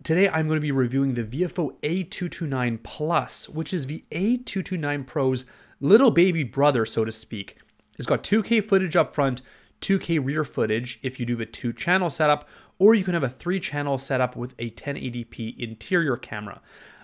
Today I'm going to be reviewing the VFO A229 Plus, which is the A229 Pro's little baby brother, so to speak. It's got 2K footage up front, 2K rear footage if you do the 2-channel setup, or you can have a 3-channel setup with a 1080p interior camera.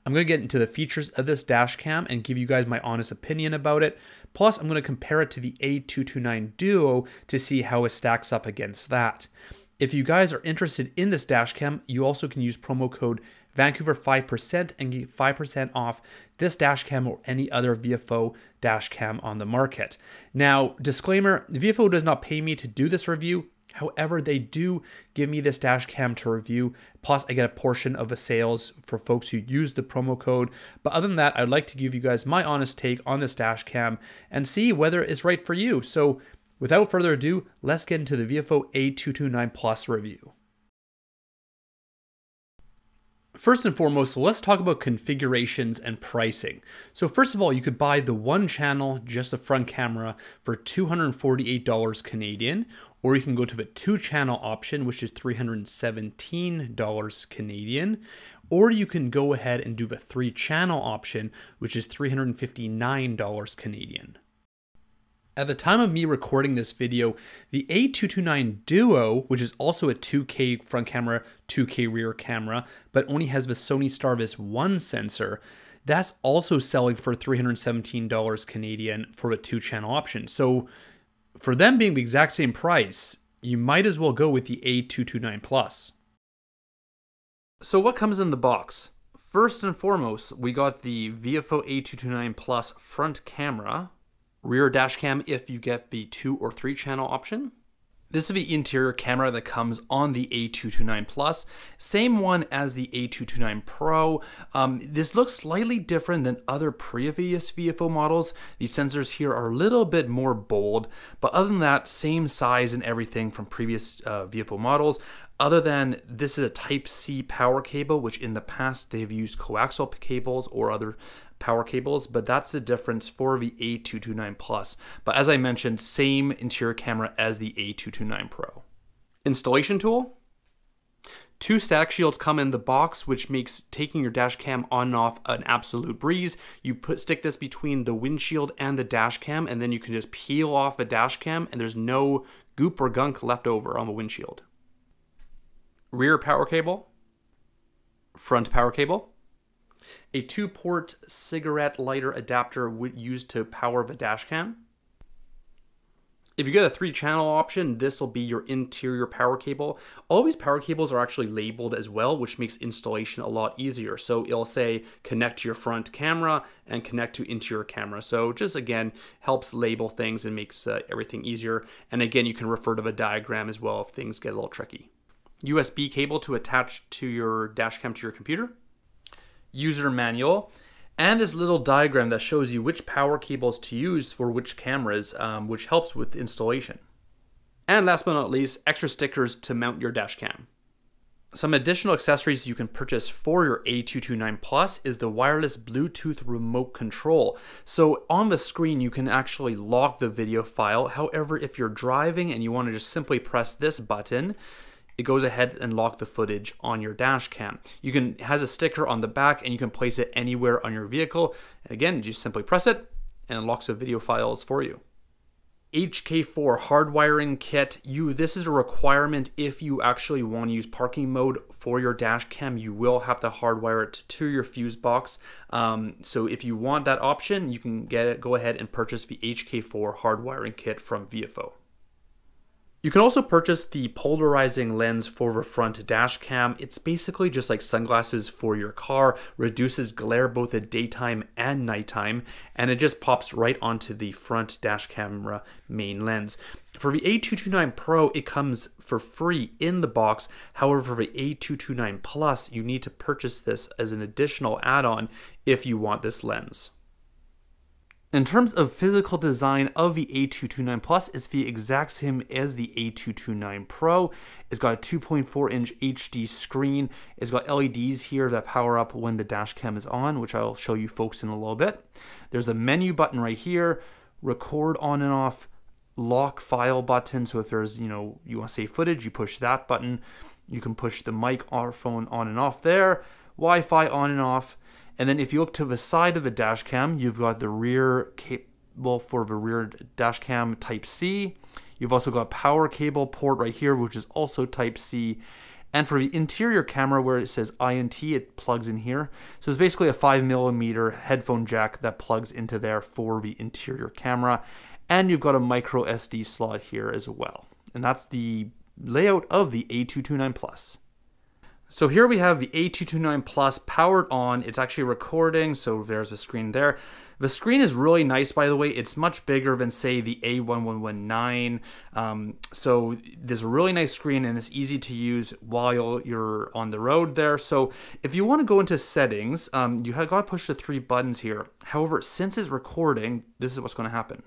I'm going to get into the features of this dash cam and give you guys my honest opinion about it. Plus, I'm going to compare it to the A229 Duo to see how it stacks up against that. If you guys are interested in this dash cam, you also can use promo code Vancouver5% and get 5% off this dash cam or any other VFO dash cam on the market. Now, disclaimer, VFO does not pay me to do this review. However, they do give me this dash cam to review. Plus, I get a portion of the sales for folks who use the promo code. But other than that, I'd like to give you guys my honest take on this dash cam and see whether it's right for you. So without further ado, let's get into the VFO A229 Plus review. First and foremost, let's talk about configurations and pricing. So first of all, you could buy the 1-channel, just the front camera, for $248 Canadian, or you can go to the 2-channel option, which is $317 Canadian, or you can go ahead and do the 3-channel option, which is $359 Canadian. At the time of me recording this video, the A229 Duo, which is also a 2K front camera, 2K rear camera, but only has the Sony Starvis 1 sensor, that's also selling for $317 Canadian for a 2-channel option. So for them being the exact same price, you might as well go with the A229 Plus. So what comes in the box? First and foremost, we got the VFO A229 Plus front camera, rear dash cam if you get the 2 or 3-channel option. This is the interior camera that comes on the A229 Plus, same one as the A229 Pro. This looks slightly different than other previous VFO models. The sensors here are a little bit more bold, but other than that, same size and everything from previous VFO models. Other than this is a Type-C power cable, which in the past they've used coaxial cables or other power cables, but that's the difference for the A229 Plus. But as I mentioned, same interior camera as the A229 Pro. Installation tool. 2 static shields come in the box, which makes taking your dash cam on and off an absolute breeze. You stick this between the windshield and the dash cam, and then you can just peel off a dash cam, and there's no goop or gunk left over on the windshield. Rear power cable, front power cable, a 2-port cigarette lighter adapter used to power the dash cam. If you get a 3-channel option, this will be your interior power cable. All these power cables are actually labeled as well, which makes installation a lot easier. So it'll say connect to your front camera and connect to interior camera. So just again, helps label things and makes everything easier. And again, you can refer to the diagram as well if things get a little tricky. USB cable to attach to your dash cam to your computer. User manual, and this little diagram that shows you which power cables to use for which cameras, which helps with installation. And last but not least, extra stickers to mount your dash cam. Some additional accessories you can purchase for your A229 Plus is the wireless Bluetooth remote control. So on the screen, you can actually lock the video file. However, if you're driving and you want to just simply press this button, it goes ahead and lock the footage on your dash cam. It has a sticker on the back and you can place it anywhere on your vehicle. And again, you just simply press it and it locks the video files for you. HK4 hardwiring kit. This is a requirement if you actually want to use parking mode for your dash cam. You will have to hardwire it to your fuse box. So if you want that option, you can go ahead and purchase the HK4 hardwiring kit from VFO. You can also purchase the polarizing lens for the front dash cam. It's basically just like sunglasses for your car, reduces glare both at daytime and nighttime, and it just pops right onto the front dash camera main lens. For the A229 Pro, it comes for free in the box. However, for the A229 Plus, you need to purchase this as an additional add-on if you want this lens. In terms of physical design of the A229 Plus, it's the exact same as the A229 Pro. It's got a 2.4-inch HD screen. It's got LEDs here that power up when the dash cam is on, which I'll show you folks in a little bit. There's a menu button right here, record on and off, lock file button. So if there's, you want to save footage, you push that button. You can push the microphone on and off there, Wi-Fi on and off. And then if you look to the side of the dash cam, you've got the rear cable for the rear dash cam type C. You've also got power cable port right here, which is also type C. And for the interior camera where it says INT, it plugs in here. So it's basically a 5mm headphone jack that plugs into there for the interior camera. And you've got a micro SD slot here as well. And that's the layout of the A229 Plus. So here we have the A229 Plus powered on. It's actually recording, so there's a screen there. The screen is really nice, by the way. It's much bigger than, say, the A1119. So there's a really nice screen, and it's easy to use while you're on the road there. So if you want to go into settings, you have got to push the 3 buttons here. However, since it's recording, this is what's going to happen.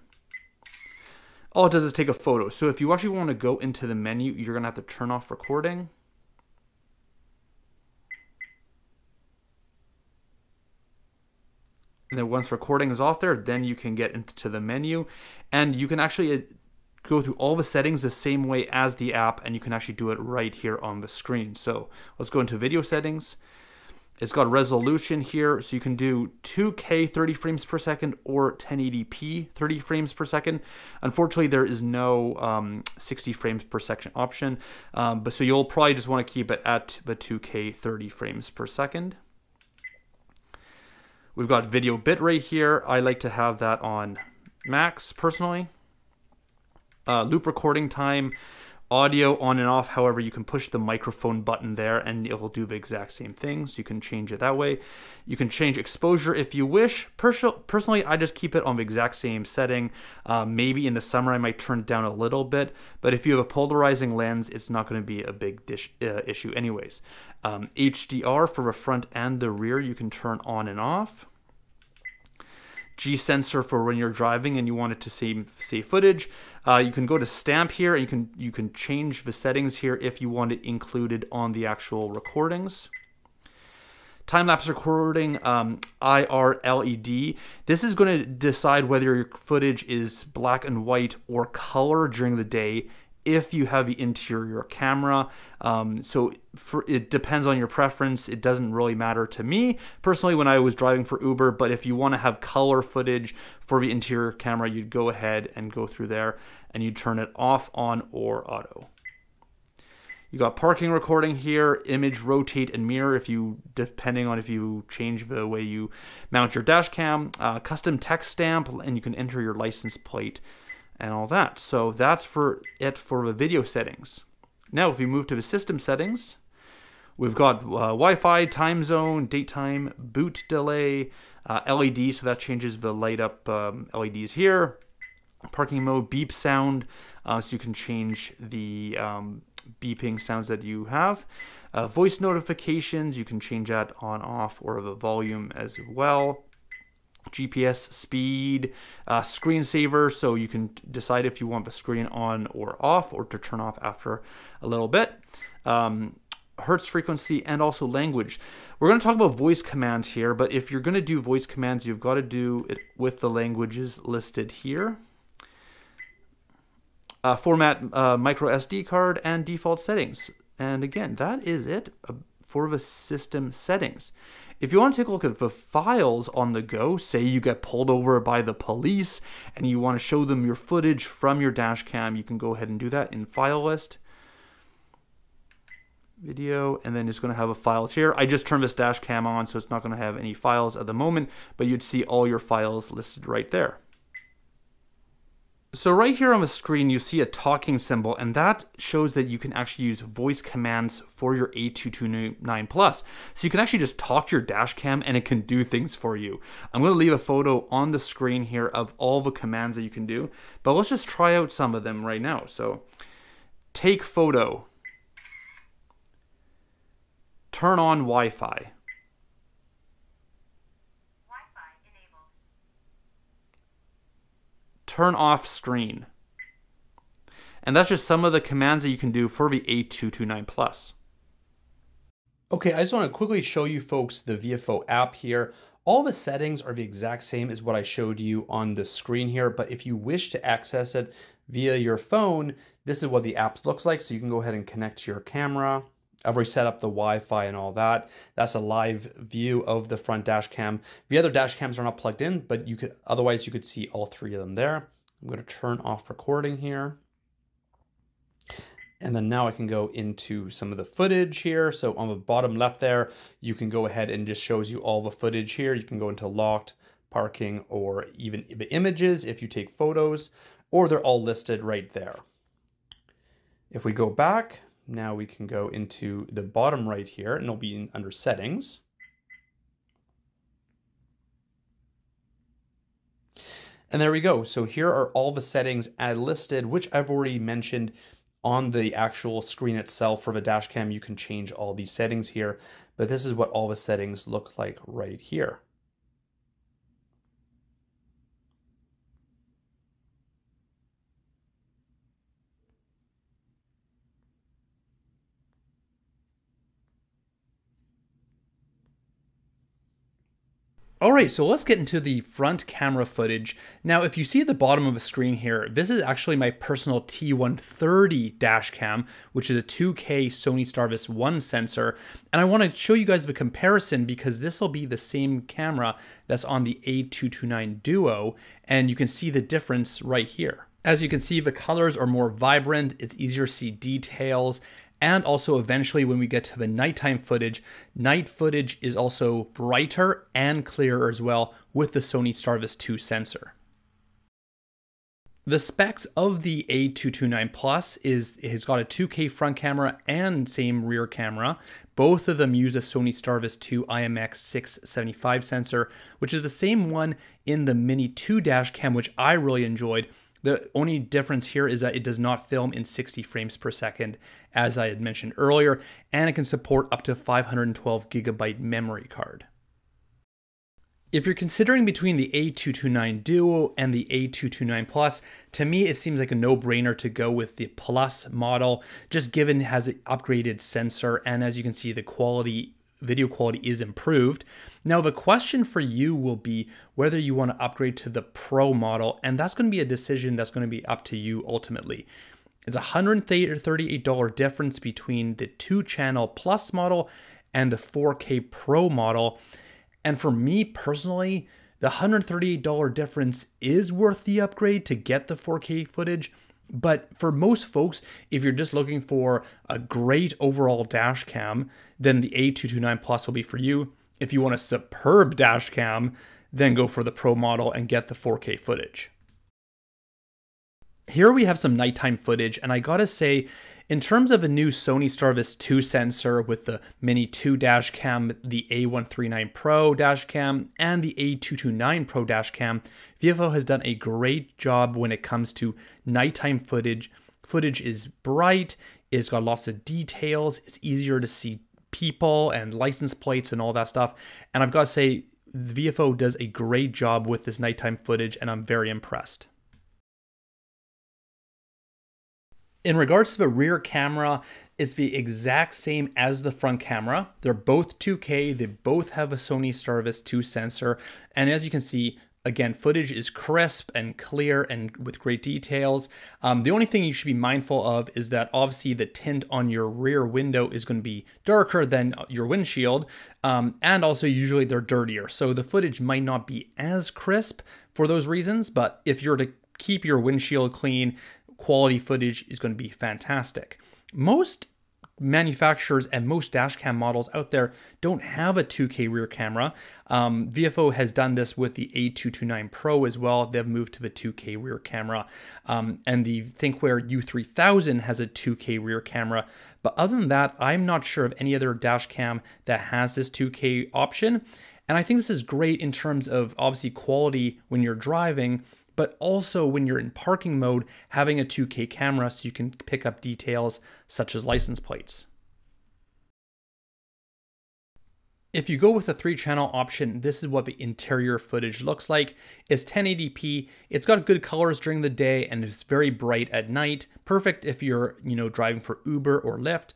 All it does is take a photo. So if you actually want to go into the menu, you're going to have to turn off recording. And then once recording is off there, then you can get into the menu, and you can actually go through all the settings the same way as the app, and you can actually do it right here on the screen. So let's go into video settings. It's got resolution here, so you can do 2K 30 frames per second or 1080p 30 frames per second. Unfortunately, there is no 60 frames per second option, but so you'll probably just want to keep it at the 2K 30 frames per second. We've got video bitrate here. I like to have that on max personally. Loop recording time, audio on and off. However, you can push the microphone button there and it will do the exact same thing. So you can change it that way. You can change exposure if you wish. Personally, I just keep it on the exact same setting. Maybe in the summer I might turn it down a little bit, but if you have a polarizing lens, it's not going to be a big issue anyways. HDR for the front and the rear, you can turn on and off. G sensor for when you're driving and you want it to save footage. You can go to stamp here and you can change the settings here if you want it included on the actual recordings. Time-lapse recording, IR LED. This is going to decide whether your footage is black and white or color during the day if you have the interior camera. So it depends on your preference. It doesn't really matter to me personally when I was driving for Uber, but if you want to have color footage for the interior camera, you'd go ahead and go through there and you turn it off, on, or auto. You got parking recording here, image, rotate, and mirror depending on if you change the way you mount your dash cam, custom text stamp, and you can enter your license plate and all that. So that's for the video settings. Now if we move to the system settings, we've got Wi-Fi, time zone, date time, boot delay, LED, so that changes the light up LEDs here, parking mode, beep sound, so you can change the beeping sounds that you have. Voice notifications, you can change that on, off, or the volume as well. GPS speed, screensaver, so you can decide if you want the screen on or off, or to turn off after a little bit. Hertz frequency, and also language. We're going to talk about voice commands here, but if you're going to do voice commands, you've got to do it with the languages listed here. Format micro SD card and default settings. And again, that is it for the system settings. If you want to take a look at the files on the go, say you get pulled over by the police and you want to show them your footage from your dash cam, you can go ahead and do that in file list, video, and then it's going to have a files here. I just turned this dash cam on, so it's not going to have any files at the moment, but you'd see all your files listed right there. So right here on the screen, you see a talking symbol, and that shows that you can actually use voice commands for your A229 Plus. So you can actually just talk to your dash cam and it can do things for you. I'm going to leave a photo on the screen here of all the commands that you can do, but let's just try out some of them right now. So take photo, turn on Wi-Fi, turn off screen. And that's just some of the commands that you can do for the A229 Plus. Okay, I just want to quickly show you folks the VFO app here. All the settings are the exact same as what I showed you on the screen here, but if you wish to access it via your phone, this is what the app looks like. So you can go ahead and connect to your camera, I've already set up the Wi-Fi and all that. That's a live view of the front dash cam. The other dash cams are not plugged in, but otherwise you could see all three of them there. I'm going to turn off recording here. And then now I can go into some of the footage here. So on the bottom left there, you can go ahead and just shows you all the footage here. You can go into locked, parking, or even the images if you take photos, or they're all listed right there. If we go back, now we can go into the bottom right here, and it'll be under settings. And there we go. So here are all the settings listed, which I've already mentioned on the actual screen itself. For the dash cam, you can change all these settings here, but this is what all the settings look like right here. All right, so let's get into the front camera footage. Now, if you see at the bottom of the screen here, this is actually my personal T130 dash cam, which is a 2K Sony Starvis 1 sensor. And I want to show you guys the comparison because this will be the same camera that's on the A229 Duo, and you can see the difference right here. As you can see, the colors are more vibrant, it's easier to see details, and also eventually when we get to the nighttime footage, night footage is also brighter and clearer as well with the Sony Starvis 2 sensor. The specs of the A229 Plus it's got a 2K front camera and same rear camera. Both of them use a Sony Starvis 2 IMX675 sensor, which is the same one in the Mini 2 dash cam, which I really enjoyed. The only difference here is that it does not film in 60 frames per second, as I had mentioned earlier, and it can support up to 512 gigabyte memory card. If you're considering between the A229 Duo and the A229 Plus, to me it seems like a no-brainer to go with the Plus model, just given it has an upgraded sensor, and as you can see, the video quality is improved. Now the question for you will be whether you want to upgrade to the Pro model, and that's going to be a decision that's going to be up to you ultimately. It's a $138 difference between the 2-channel Plus model and the 4K Pro model. And for me personally, the $138 difference is worth the upgrade to get the 4K footage. But for most folks, if you're just looking for a great overall dash cam, then the A229 Plus will be for you. If you want a superb dash cam, then go for the Pro model and get the 4K footage. Here we have some nighttime footage, and I gotta say, in terms of a new Sony Starvis 2 sensor with the Mini 2 dash cam, the A139 Pro dash cam, and the A229 Pro dash cam, VFO has done a great job when it comes to nighttime footage. Footage is bright, it's got lots of details, it's easier to see people and license plates and all that stuff. And I've got to say, VFO does a great job with this nighttime footage, and I'm very impressed. In regards to the rear camera, it's the exact same as the front camera. They're both 2K, they both have a Sony Starvis 2 sensor, and as you can see, again, footage is crisp and clear and with great details. The only thing you should be mindful of is that obviously the tint on your rear window is going to be darker than your windshield, and also usually they're dirtier, so the footage might not be as crisp for those reasons, but if you're to keep your windshield clean, quality footage is going to be fantastic. Most manufacturers and most dashcam models out there don't have a 2K rear camera. VFO has done this with the A229 Pro as well. They've moved to the 2K rear camera. And the Thinkware U3000 has a 2K rear camera. But other than that, I'm not sure of any other dashcam that has this 2K option. And I think this is great in terms of obviously quality when you're driving, but also when you're in parking mode, having a 2K camera so you can pick up details such as license plates. If you go with a 3-channel option, this is what the interior footage looks like. It's 1080p, it's got good colors during the day, and it's very bright at night. Perfect if you're, driving for Uber or Lyft.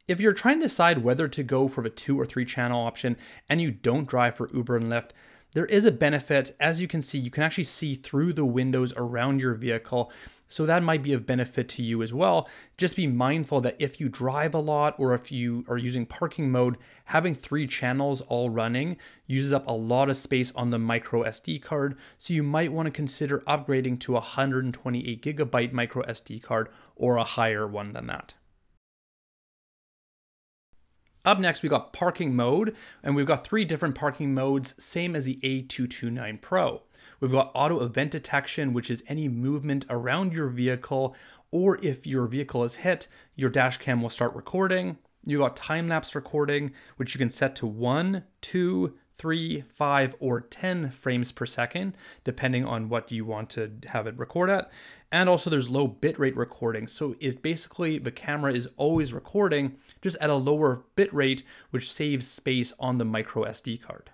If you're trying to decide whether to go for the 2 or 3-channel option and you don't drive for Uber and Lyft, there is a benefit. As you can see, you can actually see through the windows around your vehicle. So that might be of benefit to you as well. Just be mindful that if you drive a lot or if you are using parking mode, having 3 channels all running uses up a lot of space on the micro SD card. So you might want to consider upgrading to a 128 gigabyte micro SD card or a higher one than that. Up next, we got parking mode, and we've got 3 different parking modes, same as the A229 Pro. We've got auto event detection, which is any movement around your vehicle, or if your vehicle is hit, your dash cam will start recording. You got time-lapse recording, which you can set to 1, 2, 3, 5, or 10 frames per second, depending on what you want to have it record at. And also there's low bitrate recording. So it's basically the camera is always recording, just at a lower bitrate, which saves space on the micro SD card.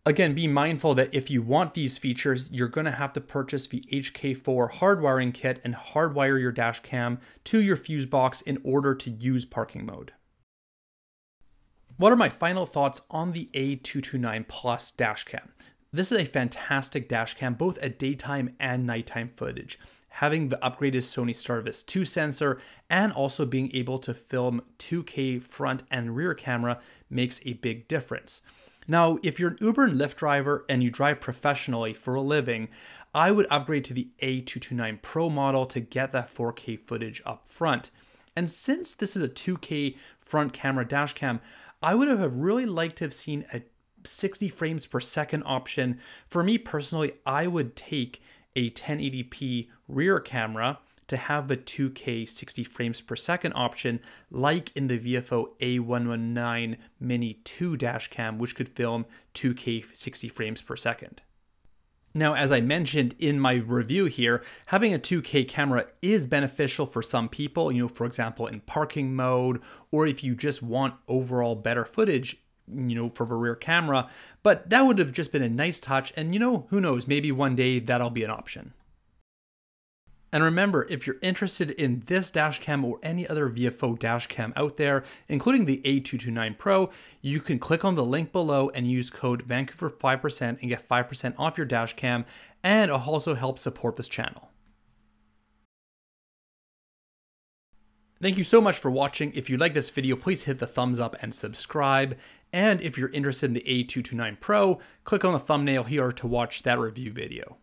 Again, be mindful that if you want these features, you're going to have to purchase the HK4 hardwiring kit and hardwire your dash cam to your fuse box in order to use parking mode. What are my final thoughts on the A229 Plus dash cam? This is a fantastic dash cam, both at daytime and nighttime footage. Having the upgraded Sony Starvis 2 sensor and also being able to film 2K front and rear camera makes a big difference. Now, if you're an Uber and Lyft driver and you drive professionally for a living, I would upgrade to the A229 Pro model to get that 4K footage up front. And since this is a 2K front camera dash cam, I would have really liked to have seen a 60 frames per second option. For me personally, I would take a 1080p rear camera to have the 2K 60 frames per second option, like in the VFO A229 Mini 2 dash cam, which could film 2K 60 frames per second. Now, as I mentioned in my review here, having a 2K camera is beneficial for some people, for example, in parking mode, or if you just want overall better footage, for the rear camera, but that would have just been a nice touch. And who knows, maybe one day that'll be an option. And remember, if you're interested in this dashcam or any other VFO dashcam out there, including the A229 Pro, you can click on the link below and use code Vancouver5% and get 5% off your dashcam, and it'll also help support this channel. Thank you so much for watching. If you like this video, please hit the thumbs up and subscribe. And if you're interested in the A229 Pro, click on the thumbnail here to watch that review video.